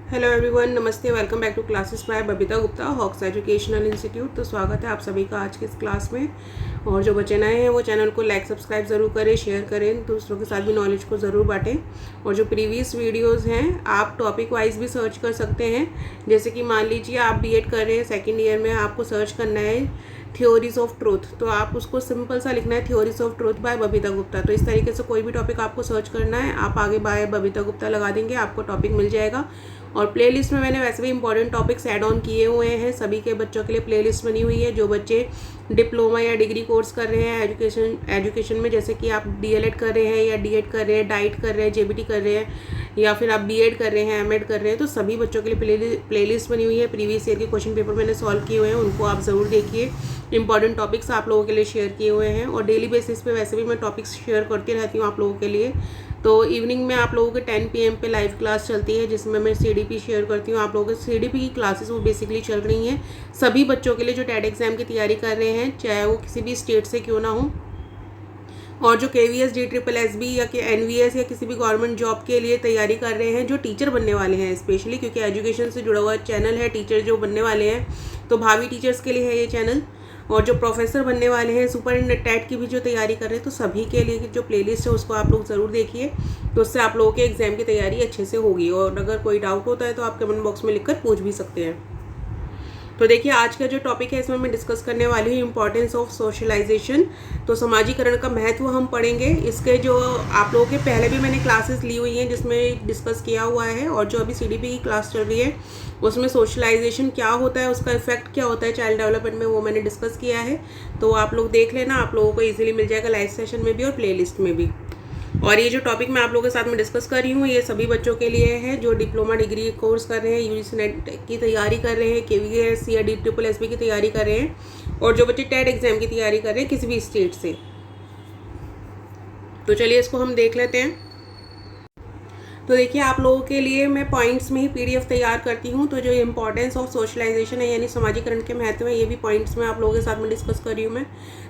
Hello everyone, नमस्ते। Welcome back to classes by Babita Gupta, Hawks educational institute. तो स्वागत है आप सभी का आज के इस क्लास में। और जो बच्चे नए हैं वो चैनल को लाइक सब्सक्राइब ज़रूर करें, शेयर करें, दूसरों के साथ भी नॉलेज को ज़रूर बांटें। और जो प्रीवियस वीडियोस हैं आप टॉपिक वाइज भी सर्च कर सकते हैं। जैसे कि मान लीजिए आप बीएड कर रहे हैं, सेकेंड ईयर में आपको सर्च करना है थ्योरीज ऑफ ट्रूथ, तो आप उसको सिंपल सा लिखना है theories of truth by Babita Gupta. तो इस तरीके से कोई भी टॉपिक आपको सर्च करना है, आप आगे बाय बबीता गुप्ता लगा देंगे, आपको टॉपिक मिल जाएगा। और प्लेलिस्ट में मैंने वैसे भी इंपॉर्टेंट टॉपिक्स ऐड ऑन किए हुए हैं। सभी के बच्चों के लिए प्लेलिस्ट बनी हुई है। जो बच्चे डिप्लोमा या डिग्री कोर्स कर रहे हैं एजुकेशन में, जैसे कि आप डीएलएड कर रहे हैं या डीएड कर रहे हैं, डाइट कर रहे हैं, जेबीटी कर रहे हैं, या फिर आप बीएड कर रहे हैं, एमएड कर रहे हैं, तो सभी बच्चों के लिए प्लेलिस्ट बनी हुई है। प्रीवियस ईयर के क्वेश्चन पेपर मैंने सॉल्व किए हुए हैं, उनको आप ज़रूर देखिए। इंपॉर्टेंट टॉपिक्स आप लोगों के लिए शेयर किए हुए हैं। और डेली बेसिस पे वैसे भी मैं टॉपिक्स शेयर करती रहती हूँ आप लोगों के लिए। तो इवनिंग में आप लोगों के 10 PM पे लाइव क्लास चलती है, जिसमें मैं सीडीपी शेयर करती हूँ। आप लोगों के सीडीपी की क्लासेस वो बेसिकली चल रही हैं सभी बच्चों के लिए जो टेट एग्जाम की तैयारी कर रहे हैं, चाहे वो किसी भी स्टेट से क्यों ना हो। और जो KVS DSSB या NVS या किसी भी गवर्नमेंट जॉब के लिए तैयारी कर रहे हैं, जो टीचर बनने वाले हैं स्पेशली, क्योंकि एजुकेशन से जुड़ा हुआ चैनल है, टीचर जो बनने वाले हैं, तो भावी टीचर्स के लिए है ये चैनल। और जो प्रोफेसर बनने वाले हैं, सुपरिटेंडेंट टेट की भी जो तैयारी कर रहे हैं, तो सभी के लिए जो प्लेलिस्ट है उसको आप लोग ज़रूर देखिए। तो उससे आप लोगों के एग्जाम की तैयारी अच्छे से होगी। और अगर कोई डाउट होता है तो आप कमेंट बॉक्स में लिखकर पूछ भी सकते हैं। तो देखिए, आज का जो टॉपिक है इसमें मैं डिस्कस करने वाली हूँ इम्पॉर्टेंस ऑफ सोशलाइजेशन। तो समाजीकरण का महत्व हम पढ़ेंगे। इसके जो आप लोगों के पहले भी मैंने क्लासेस ली हुई हैं जिसमें डिस्कस किया हुआ है। और जो अभी CDP की क्लास चल रही है उसमें सोशलाइजेशन क्या होता है, उसका इफेक्ट क्या होता है चाइल्ड डेवलपमेंट में, वो मैंने डिस्कस किया है। तो आप लोग देख लेना, आप लोगों को ईजिली मिल जाएगा लाइव सेशन में भी और प्ले लिस्ट में भी। और ये जो टॉपिक मैं आप लोगों के साथ में डिस्कस कर रही हूँ ये सभी बच्चों के लिए है जो डिप्लोमा डिग्री कोर्स कर रहे हैं, UGC नेट की तैयारी कर रहे हैं, KVS या DSSB की तैयारी कर रहे हैं, और जो बच्चे टेट एग्जाम की तैयारी कर रहे हैं किसी भी स्टेट से। तो चलिए इसको हम देख लेते हैं। तो देखिए, आप लोगों के लिए मैं पॉइंट्स में ही PDF तैयार करती हूँ। तो जो इम्पोर्टेंस ऑफ सोशलाइजेशन है यानी समाजीकरण के महत्व है, ये भी पॉइंट्स में आप लोगों के साथ में डिस्कस कर रही हूँ मैं।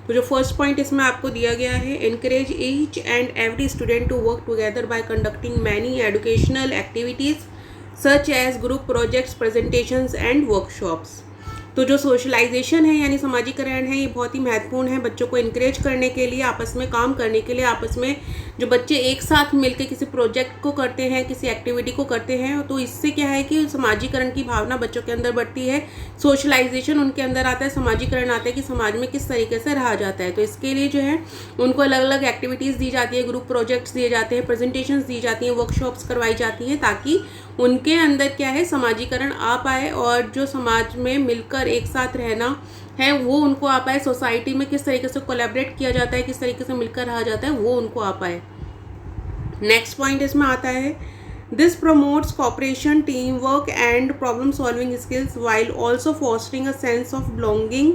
तो जो फर्स्ट पॉइंट इसमें आपको दिया गया है, encourage each and every student to work together by conducting many educational activities such as group projects, presentations and workshops. तो जो सोशलाइजेशन है यानी समाजीकरण है, ये बहुत ही महत्वपूर्ण है बच्चों को इनकरेज करने के लिए, आपस में काम करने के लिए। आपस में जो बच्चे एक साथ मिलकर किसी प्रोजेक्ट को करते हैं, किसी एक्टिविटी को करते हैं, तो इससे क्या है कि समाजीकरण की भावना बच्चों के अंदर बढ़ती है, सोशलाइजेशन उनके अंदर आता है, समाजीकरण आता है कि समाज में किस तरीके से रहा जाता है। तो इसके लिए जो है उनको अलग अलग एक्टिविटीज़ दी जाती है, ग्रुप प्रोजेक्ट्स दिए जाते हैं, प्रेजेंटेशंस दी जाती हैं, वर्कशॉप्स करवाई जाती हैं, ताकि उनके अंदर क्या है समाजीकरण आ पाए और जो समाज में मिलकर एक साथ रहना है वो उनको आ पाए। सोसाइटी में किस तरीके से कोलैबोरेट किया जाता है, किस तरीके से मिलकर रहा जाता है, वो उनको आ पाए। नेक्स्ट पॉइंट इसमें आता है, this promotes cooperation, team work and problem solving skills while also fostering a sense of belonging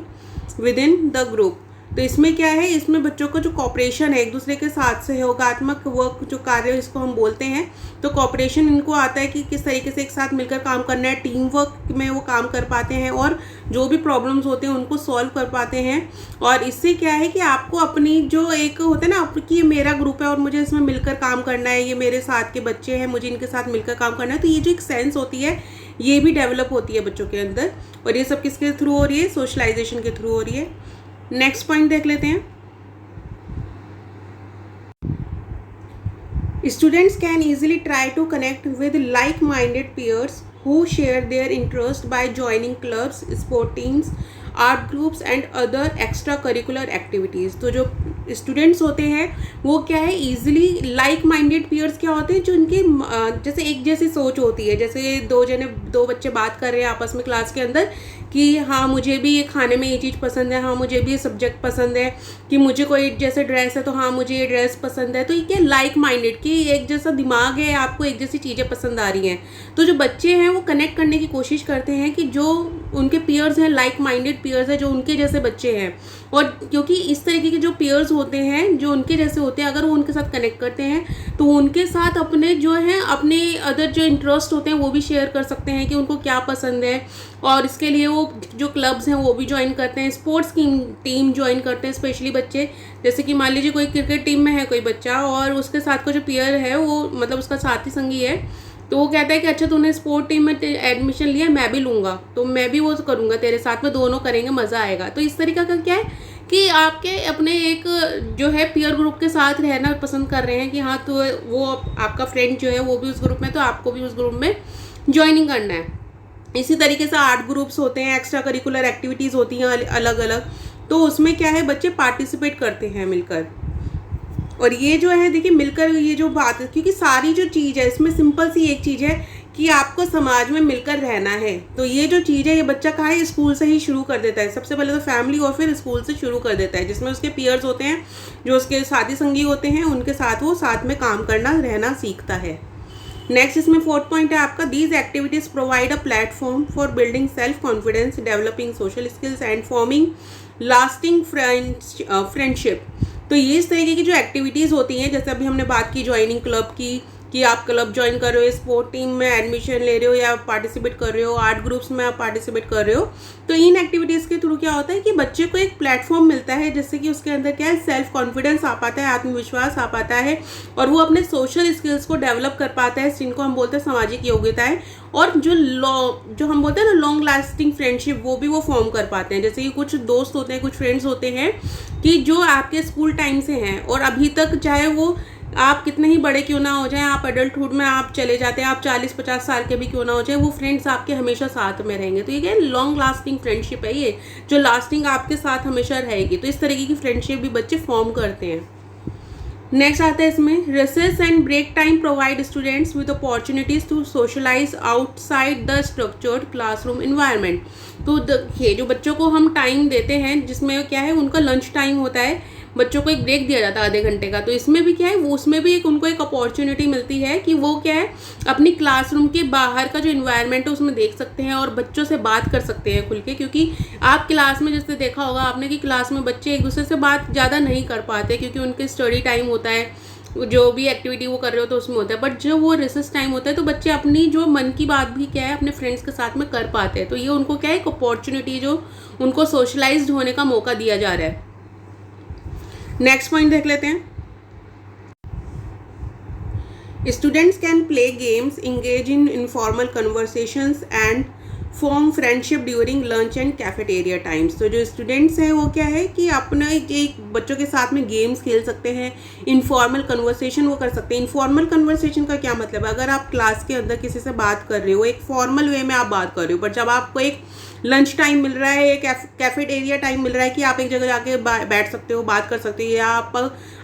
within the group. तो इसमें क्या है, इसमें बच्चों का जो कॉपरेशन है, एक दूसरे के साथ सहयोगात्मक वर्क जो कार्य इसको हम बोलते हैं, तो कॉपरेशन इनको आता है कि किस तरीके से एक साथ मिलकर काम करना है, टीम वर्क में वो काम कर पाते हैं और जो भी प्रॉब्लम्स होते हैं उनको सॉल्व कर पाते हैं। और इससे क्या है कि आपको अपनी जो एक होता है ना कि ये मेरा ग्रुप है और मुझे इसमें मिलकर काम करना है, ये मेरे साथ के बच्चे हैं, मुझे इनके साथ मिलकर काम करना है, तो ये जो एक सेंस होती है ये भी डेवलप होती है बच्चों के अंदर। और ये सब किसके थ्रू हो रही है, सोशलाइजेशन के थ्रू हो रही है। नेक्स्ट पॉइंट देख लेते हैं, students can easily try to connect with like minded peers who share their interest by joining clubs, sport teams, art groups and other extra curricular activities. तो जो स्टूडेंट्स होते हैं वो क्या है, ईजिली लाइक माइंडेड पीयर्स क्या होते हैं, जो उनकी जैसे एक जैसी सोच होती है। जैसे दो बच्चे बात कर रहे हैं आपस में क्लास के अंदर कि हाँ मुझे भी ये खाने में ये चीज़ पसंद है, हाँ मुझे भी ये सब्जेक्ट पसंद है, कि मुझे कोई जैसे ड्रेस है तो हाँ मुझे ये ड्रेस पसंद है। तो ये क्या लाइक माइंडेड कि एक जैसा दिमाग है, आपको एक जैसी चीज़ें पसंद आ रही हैं। तो जो बच्चे हैं वो कनेक्ट करने की कोशिश करते हैं कि जो उनके पीयर्स हैं, लाइक माइंडेड पीयर्स है, जो उनके जैसे बच्चे हैं। और क्योंकि इस तरीके के जो पीयर्स होते हैं जो उनके जैसे होते हैं, अगर वो उनके साथ कनेक्ट करते हैं तो उनके साथ अपने जो है अपने अदर जो इंटरेस्ट होते हैं वो भी शेयर कर सकते हैं कि उनको क्या पसंद है। और इसके लिए वो जो क्लब्स हैं वो भी ज्वाइन करते हैं, स्पोर्ट्स की टीम ज्वाइन करते हैं, स्पेशली बच्चे। जैसे कि मान लीजिए कोई क्रिकेट टीम में है कोई बच्चा और उसके साथ का जो पीयर है वो मतलब उसका साथी संगी है तो वो कहता है कि अच्छा तूने स्पोर्ट टीम में एडमिशन लिया, मैं भी लूँगा, तो मैं भी वो करूँगा तेरे साथ में, दोनों करेंगे, मज़ा आएगा। तो इस तरीक़े का क्या है कि आपके अपने एक जो है पीयर ग्रुप के साथ रहना पसंद कर रहे हैं कि हाँ, तो वो आपका फ्रेंड जो है वो भी उस ग्रुप में, तो आपको भी उस ग्रुप में ज्वाइनिंग करना है। इसी तरीके से आर्ट ग्रुप्स होते हैं, एक्स्ट्रा करिकुलर एक्टिविटीज़ होती हैं अलग अलग, तो उसमें क्या है बच्चे पार्टिसिपेट करते हैं मिलकर। और ये जो है देखिए मिलकर ये जो बात है, क्योंकि सारी जो चीज़ है इसमें सिंपल सी एक चीज़ है कि आपको समाज में मिलकर रहना है। तो ये जो चीज़ है ये बच्चा कहाँ है, स्कूल से ही शुरू कर देता है। सबसे पहले तो फैमिली और फिर स्कूल से शुरू कर देता है, जिसमें उसके पीयर्स होते हैं, जो उसके साथी संगी होते हैं, उनके साथ वो साथ में काम करना रहना सीखता है। नेक्स्ट इसमें 4th पॉइंट है आपका, these activities provide a platform for building self confidence, developing social skills and forming lasting friendship. तो ये इस तरीके की जो एक्टिविटीज़ होती हैं, जैसे अभी हमने बात की ज्वाइनिंग क्लब की, कि आप क्लब ज्वाइन कर रहे हो, स्पोर्ट टीम में एडमिशन ले रहे हो या पार्टिसिपेट कर रहे हो, आर्ट ग्रुप्स में आप पार्टिसिपेट कर रहे हो, तो इन एक्टिविटीज़ के थ्रू क्या होता है कि बच्चे को एक प्लेटफॉर्म मिलता है, जिससे कि उसके अंदर क्या है सेल्फ कॉन्फिडेंस आ पाता है, आत्मविश्वास आ पाता है, और वो अपने सोशल स्किल्स को डेवलप कर पाता है, जिनको हम बोलते हैं सामाजिक योग्यताएं, और जो हम बोलते हैं ना लॉन्ग लास्टिंग फ्रेंडशिप, वो भी वो फॉर्म कर पाते हैं। जैसे कि कुछ दोस्त होते हैं, कुछ फ्रेंड्स होते हैं कि जो आपके स्कूल टाइम से हैं और अभी तक, चाहे वो आप कितने ही बड़े क्यों ना हो जाएं, आप एडल्टहुड में आप चले जाते हैं, आप 40-50 साल के भी क्यों ना हो जाए, वो फ्रेंड्स आपके हमेशा साथ में रहेंगे। तो ये क्या है, लॉन्ग लास्टिंग फ्रेंडशिप है ये, जो लास्टिंग आपके साथ हमेशा रहेगी। तो इस तरीके की फ्रेंडशिप भी बच्चे फॉर्म करते हैं। नेक्स्ट आता है इसमें, recess and break time provide students with opportunities to socialise outside the structured classroom environment. तो देखिए जो बच्चों को हम टाइम देते हैं, जिसमें क्या है उनका लंच टाइम होता है, बच्चों को एक ब्रेक दिया जाता है आधे घंटे का, तो इसमें भी क्या है, वो उसमें भी उनको एक अपॉर्चुनिटी मिलती है कि वो क्या है अपनी क्लासरूम के बाहर का जो इन्वायरमेंट है उसमें देख सकते हैं और बच्चों से बात कर सकते हैं खुल के। क्योंकि आप क्लास में जैसे देखा होगा आपने कि क्लास में बच्चे एक दूसरे से बात ज़्यादा नहीं कर पाते, क्योंकि उनके स्टडी टाइम होता है, जो भी एक्टिविटी वो कर रहे हो तो उसमें होता है। बट जो वो रिसेस टाइम होता है तो बच्चे अपनी जो मन की बात भी क्या है अपने फ्रेंड्स के साथ में कर पाते हैं। तो ये उनको क्या है एक अपॉर्चुनिटी, जो उनको सोशलाइज्ड होने का मौका दिया जा रहा है। नेक्स्ट पॉइंट देख लेते हैं, students can play games, engage in informal conversations and form friendship during lunch and cafeteria times. तो जो स्टूडेंट्स हैं वो क्या है कि अपना एक बच्चों के साथ में गेम्स खेल सकते हैं, इनफॉर्मल कन्वर्सेशन वो कर सकते हैं। इनफॉर्मल कन्वर्सेशन का क्या मतलब है, अगर आप क्लास के अंदर किसी से बात कर रहे हो, एक फॉर्मल वे में आप बात कर रहे हो, बट जब आपको एक लंच टाइम मिल रहा है, एक कैफेटेरिया टाइम मिल रहा है कि आप एक जगह जाके बैठ सकते हो, बात कर सकते हो, या आप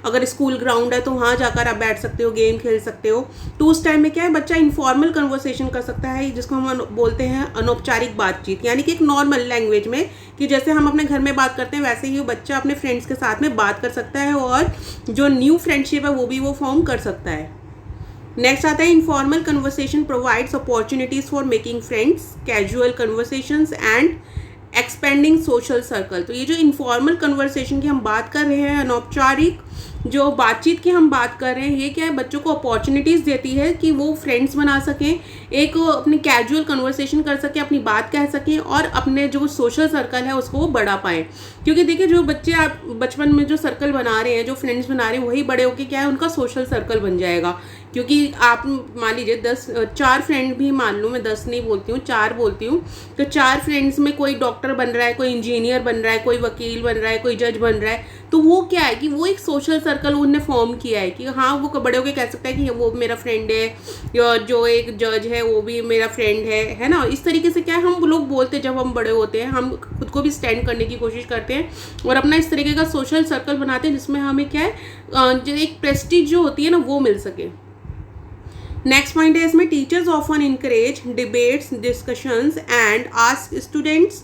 अगर स्कूल ग्राउंड है तो वहाँ जाकर आप बैठ सकते हो, गेम खेल सकते हो, तो उस टाइम में क्या है बच्चा इनफॉर्मल कन्वर्सेशन कर सकता है, जिसको हम बोलते हैं अनौपचारिक बातचीत, यानी कि एक नॉर्मल लैंग्वेज में, कि जैसे हम अपने घर में बात करते हैं वैसे ही वो बच्चा अपने फ्रेंड्स के साथ में बात कर सकता है, और जो न्यू फ्रेंडशिप है वो भी वो फॉर्म कर सकता है। नेक्स्ट आता है, informal conversation provides opportunities for making friends, casual conversations and expanding social circle. तो ये जो इनफॉर्मल कन्वर्सेशन की हम बात कर रहे हैं, अनौपचारिक जो बातचीत की हम बात कर रहे हैं, ये क्या है बच्चों को अपॉर्चुनिटीज़ देती है कि वो फ्रेंड्स बना सकें, एक अपनी कैजुअल कन्वर्सेशन कर सकें, अपनी बात कह सकें, और अपने जो सोशल सर्कल है उसको वो बढ़ा पाएँ। क्योंकि देखिए जो बच्चे आप बचपन में जो सर्कल बना रहे हैं, जो फ्रेंड्स बना रहे हैं, वही बड़े होकर क्या है उनका सोशल सर्कल बन जाएगा। क्योंकि आप मान लीजिए 4 फ्रेंड भी मान लूँ, मैं 10 नहीं बोलती हूँ, 4 बोलती हूँ, तो 4 फ्रेंड्स में कोई डॉक्टर बन रहा है, कोई इंजीनियर बन रहा है, कोई वकील बन रहा है, कोई जज बन रहा है, तो वो क्या है कि वो एक सोशल सर्कल उनने फॉर्म किया है कि हाँ वो बड़े होकर कह सकता है कि वो मेरा फ्रेंड है, या जो एक जज है वो भी मेरा फ्रेंड है ना। इस तरीके से क्या है हम लोग बोलते हैं, जब हम बड़े होते हैं हम खुद को भी स्टैंड करने की कोशिश करते हैं और अपना इस तरीके का सोशल सर्कल बनाते हैं, जिसमें हमें क्या है जो एक प्रेस्टीज जो होती है ना वो मिल सके। नेक्स्ट पॉइंट है इसमें, teachers often encourage debates, discussions and ask students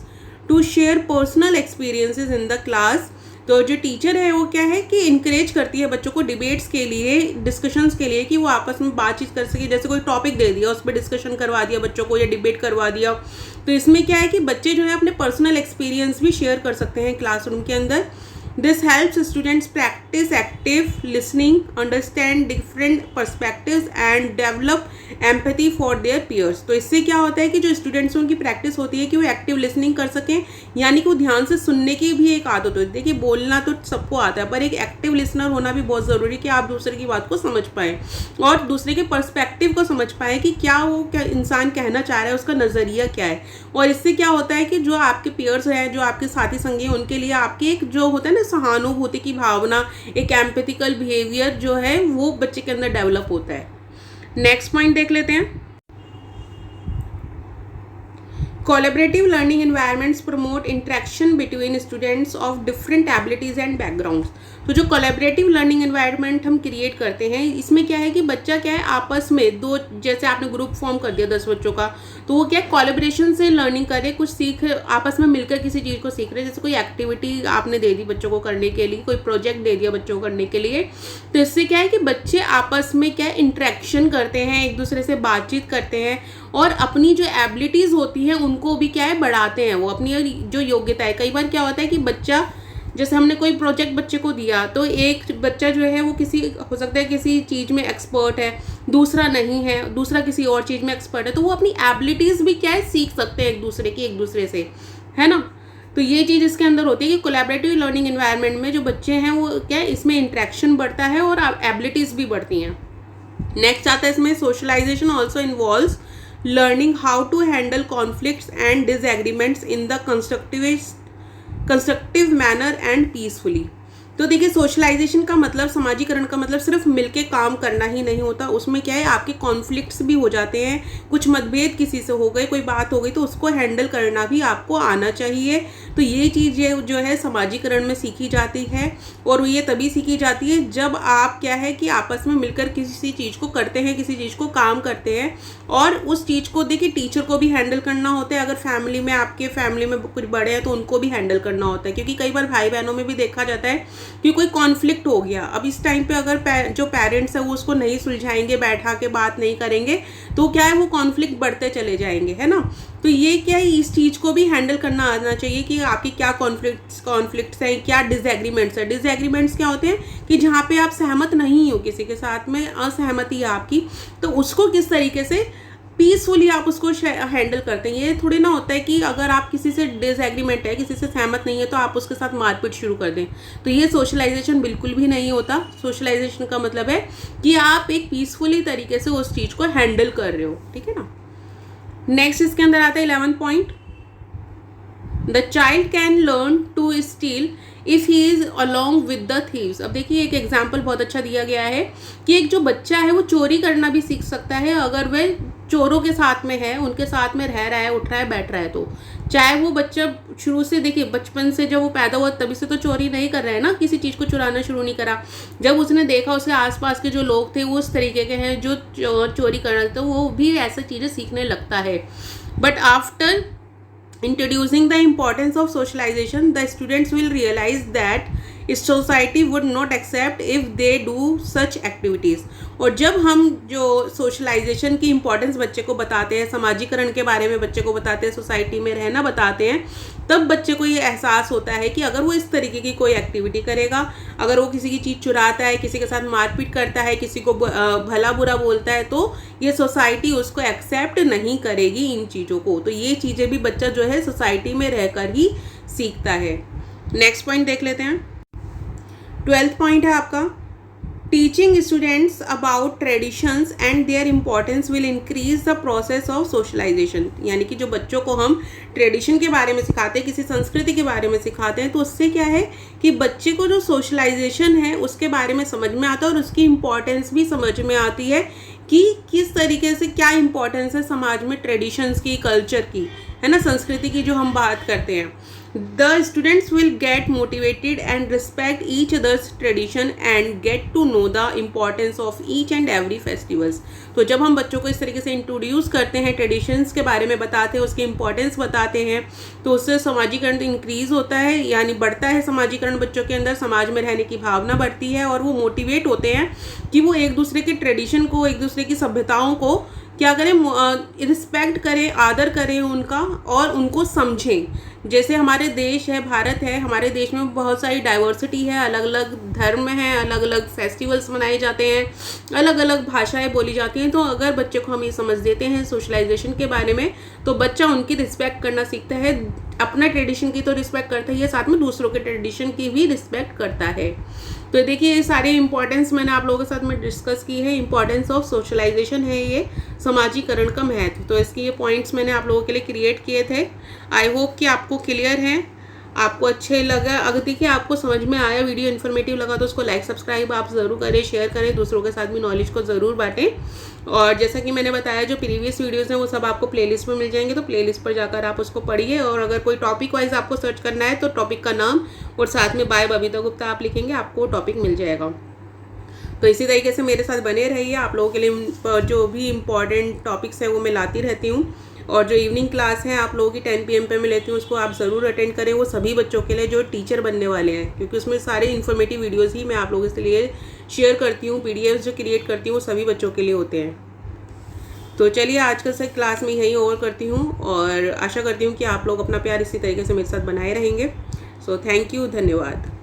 to share personal experiences in the class. तो जो टीचर है वो क्या है कि इनकरेज करती है बच्चों को डिबेट्स के लिए, डिस्कशंस के लिए, कि वो आपस में बातचीत कर सके। जैसे कोई टॉपिक दे दिया उस पर डिस्कशन करवा दिया बच्चों को, या डिबेट करवा दिया, तो इसमें क्या है कि बच्चे जो है अपने पर्सनल एक्सपीरियंस भी शेयर कर सकते हैं क्लासरूम के अंदर। This helps students practice active listening, understand different perspectives and develop empathy for their peers. तो इससे क्या होता है कि जो स्टूडेंट्स हैं उनकी प्रैक्टिस होती है कि वो एक्टिव लिसनिंग कर सकें, यानी कि वो ध्यान से सुनने की भी एक आदत होती है। देखिए बोलना तो सबको आता है, पर एक एक्टिव लिसनर होना भी बहुत ज़रूरी है कि आप दूसरे की बात को समझ पाएँ और दूसरे के पर्सपेक्टिव को समझ पाएँ कि क्या इंसान कहना चाह रहा है, उसका नज़रिया क्या है। और इससे क्या होता है कि जो आपके पीयर्स हैं, जो आपके साथी संगी हैं, उनके लिए आपकी एक जो होता है ना सहानुभूति की भावना, एक एम्पैथिकल बिहेवियर जो है वो बच्चे के अंदर डेवलप होता है। नेक्स्ट पॉइंट देख लेते हैं। Collaborative learning environments promote interaction between students of different abilities and backgrounds. तो जो कोलैबोरेटिव लर्निंग एनवायरनमेंट हम क्रिएट करते हैं, इसमें क्या है कि बच्चा क्या है आपस में दो, जैसे आपने ग्रुप फॉर्म कर दिया 10 बच्चों का, तो वो क्या कोलैबोरेशन से लर्निंग करे, कुछ सीख, आपस में मिलकर किसी चीज़ को सीख रहे हैं। जैसे कोई एक्टिविटी आपने दे दी बच्चों को करने के लिए, कोई प्रोजेक्ट दे दिया बच्चों को करने के लिए, तो इससे क्या है कि बच्चे आपस में क्या इंटरेक्शन करते हैं, एक दूसरे से बातचीत करते हैं और अपनी जो एबिलिटीज़ होती हैं उनको भी क्या है बढ़ाते हैं। वो अपनी जो योग्यता है, कई बार क्या होता है कि बच्चा, जैसे हमने कोई प्रोजेक्ट बच्चे को दिया, तो एक बच्चा जो है वो किसी, हो सकता है किसी चीज़ में एक्सपर्ट है, दूसरा नहीं है, दूसरा किसी और चीज़ में एक्सपर्ट है, तो वो अपनी एबिलिटीज़ भी क्या है सीख सकते हैं एक दूसरे से, है ना। तो ये चीज़ इसके अंदर होती है कि कोलैबोरेटिव लर्निंग एनवायरनमेंट में जो बच्चे हैं वो क्या है इसमें इंटरेक्शन बढ़ता है और एबिलिटीज़ भी बढ़ती हैं। नेक्स्ट आता है इसमें socialisation also involves learning how to handle conflicts and disagreements in the constructive manner and peacefully। तो देखिए सोशलाइजेशन का मतलब, समाजीकरण का मतलब सिर्फ मिलके काम करना ही नहीं होता, उसमें क्या है आपके कॉन्फ्लिक्ट्स भी हो जाते हैं, कुछ मतभेद किसी से हो गए, कोई बात हो गई, तो उसको हैंडल करना भी आपको आना चाहिए। तो ये चीज़ जो है समाजीकरण में सीखी जाती है और ये तभी सीखी जाती है जब आप क्या है कि आपस में मिलकर किसी चीज़ को करते हैं, किसी चीज़ को काम करते हैं और उस चीज़ को देखिए टीचर को भी हैंडल करना होता है। अगर फैमिली में आपके फैमिली में कुछ बड़े हैं तो उनको भी हैंडल करना होता है, क्योंकि कई बार भाई बहनों में भी देखा जाता है कि कोई कॉन्फ्लिक्ट हो गया, अब इस टाइम पे अगर जो पेरेंट्स है वो उसको नहीं सुलझाएंगे, बैठा के बात नहीं करेंगे, तो क्या है वो कॉन्फ्लिक्ट बढ़ते चले जाएंगे, है ना। तो ये क्या है इस चीज़ को भी हैंडल करना आना चाहिए कि आपकी क्या कॉन्फ्लिक्ट्स हैं, क्या डिसएग्रीमेंट्स है। डिसएग्रीमेंट्स क्या होते हैं कि जहाँ पे आप सहमत नहीं हो, किसी के साथ में असहमति है आपकी, तो उसको किस तरीके से पीसफुली आप उसको हैंडल करते हैं। ये थोड़ी ना होता है कि अगर आप किसी से डिसएग्रीमेंट है, किसी से सहमत नहीं है, तो आप उसके साथ मारपीट शुरू कर दें, तो ये सोशलाइजेशन बिल्कुल भी नहीं होता। सोशलाइजेशन का मतलब है कि आप एक पीसफुली तरीके से उस चीज़ को हैंडल कर रहे हो, ठीक है ना। नेक्स्ट इसके अंदर आता है 11 point, the child can learn to steal if he is along with the thieves. अब देखिए एक एग्जाम्पल बहुत अच्छा दिया गया है कि एक जो बच्चा है वो चोरी करना भी सीख सकता है अगर वह चोरों के साथ में है, उनके साथ में रह रहा है, उठ रहा है, बैठ रहा है। तो चाहे वो बच्चा शुरू से, देखिए बचपन से जब वो पैदा हुआ तभी से तो चोरी नहीं कर रहा है ना, किसी चीज़ को चुराना शुरू नहीं करा। जब उसने देखा उसके आसपास के जो लोग थे वो उस तरीके के हैं जो चोरी कर रहे थे, तो वो भी ऐसी चीज़ें सीखने लगता है। But after introducing the importance of socialization, the students will realize that society would not accept if they do such activities। और जब हम जो सोशलाइजेशन की इम्पोर्टेंस बच्चे को बताते हैं, समाजीकरण के बारे में बच्चे को बताते हैं, सोसाइटी में रहना बताते हैं, तब बच्चे को ये एहसास होता है कि अगर वो इस तरीके की कोई एक्टिविटी करेगा, अगर वो किसी की चीज़ चुराता है, किसी के साथ मारपीट करता है, किसी को भला बुरा बोलता है, तो ये सोसाइटी उसको एक्सेप्ट नहीं करेगी इन चीज़ों को। तो ये चीज़ें भी बच्चा जो है सोसाइटी में रहकर ही सीखता है। नेक्स्ट पॉइंट देख लेते हैं, 12th पॉइंट है आपका, teaching students about traditions and their importance will increase the process of socialisation. यानी कि जो बच्चों को हम ट्रेडिशन के बारे में सिखाते हैं, किसी संस्कृति के बारे में सिखाते हैं, तो उससे क्या है कि बच्चे को जो सोशलाइजेशन है उसके बारे में समझ में आता है और उसकी इम्पोर्टेंस भी समझ में आती है कि किस तरीके से क्या इम्पोर्टेंस है समाज में ट्रेडिशंस की, कल्चर की, है ना, संस्कृति की जो हम बात करते हैं। The students will get motivated and respect each other's tradition and get to know the importance of each and every festivals। तो जब हम बच्चों को इस तरीके से इंट्रोड्यूस करते हैं, ट्रेडिशंस के बारे में बताते हैं, उसकी इंपॉर्टेंस बताते हैं, तो उससे समाजीकरण इंक्रीज होता है, यानी बढ़ता है समाजीकरण बच्चों के अंदर, समाज में रहने की भावना बढ़ती है और वो मोटिवेट होते हैं कि वो एक दूसरे के ट्रेडिशन को, एक दूसरे की सभ्यताओं को क्या करें, रिस्पेक्ट करें, आदर करें उनका और उनको समझें। जैसे हमारे देश है, भारत है, हमारे देश में बहुत सारी डाइवर्सिटी है, अलग अलग धर्म हैं, अलग अलग फेस्टिवल्स मनाए जाते हैं, अलग अलग भाषाएं बोली जाती हैं। तो अगर बच्चे को हम ये समझ देते हैं सोशलाइजेशन के बारे में, तो बच्चा उनकी रिस्पेक्ट करना सीखता है। अपना ट्रेडिशन की तो रिस्पेक्ट करता ही है, साथ में दूसरों के ट्रेडिशन की भी रिस्पेक्ट करता है। तो देखिए ये सारे इंपॉर्टेंस मैंने आप लोगों के साथ में डिस्कस की है। इंपॉर्टेंस ऑफ सोशलाइजेशन है ये, समाजीकरण का महत्व। तो इसके ये पॉइंट्स मैंने आप लोगों के लिए क्रिएट किए थे। आई होप कि आपको क्लियर है, आपको अच्छे लगा। अगर देखिए आपको समझ में आया, वीडियो इन्फॉर्मेटिव लगा, तो उसको लाइक सब्सक्राइब आप ज़रूर करें, शेयर करें, दूसरों के साथ भी नॉलेज को ज़रूर बांटें। और जैसा कि मैंने बताया, जो प्रीवियस वीडियोस हैं वो सब आपको प्लेलिस्ट में मिल जाएंगे, तो प्लेलिस्ट पर जाकर आप उसको पढ़िए। और अगर कोई टॉपिक वाइज आपको सर्च करना है तो टॉपिक का नाम और साथ में बाय बबीता गुप्ता आप लिखेंगे, आपको टॉपिक मिल जाएगा। तो इसी तरीके से मेरे साथ बने रहिए। आप लोगों के लिए जो भी इम्पॉर्टेंट टॉपिक्स हैं वो मैं लाती रहती हूँ। और जो इवनिंग क्लास है आप लोगों की 10 PM पे मैं लेती हूँ, उसको आप ज़रूर अटेंड करें। वो सभी बच्चों के लिए जो टीचर बनने वाले हैं, क्योंकि उसमें सारे इन्फॉर्मेटिव वीडियोज़ ही मैं आप लोगों के लिए शेयर करती हूँ। PDF जो क्रिएट करती हूँ वो सभी बच्चों के लिए होते हैं। तो चलिए आज का से क्लास में यहीं ओवर करती हूँ और आशा करती हूँ कि आप लोग अपना प्यार इसी तरीके से मेरे साथ बनाए रहेंगे। सो थैंक यू, धन्यवाद।